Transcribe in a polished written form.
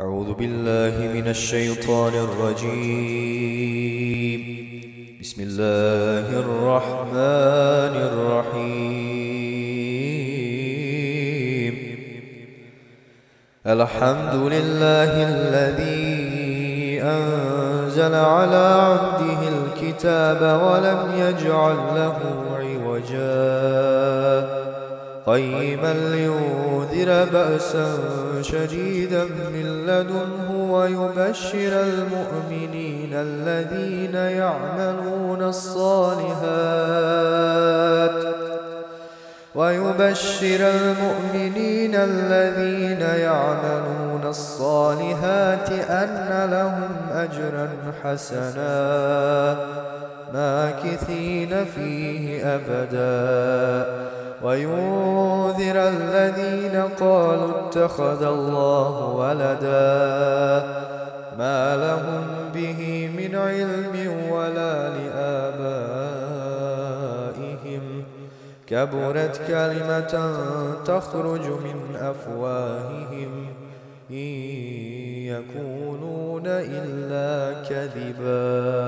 أعوذ بالله من الشيطان الرجيم. بسم الله الرحمن الرحيم. الحمد لله الذي أنزل على عبده الكتاب ولم يجعل له عوجا قيما لينذر بأسا شديدا من لدنه ويبشر المؤمنين الذين يعملون الصالحات أن لهم أجرا حسنا ماكثين فيه أبدا وينذر الذين قالوا اتخذ الله ولدا ما لهم به من علم ولا لآبائهم كبرت كلمة تخرج من أفواههم إن يكونون إلا كذبا.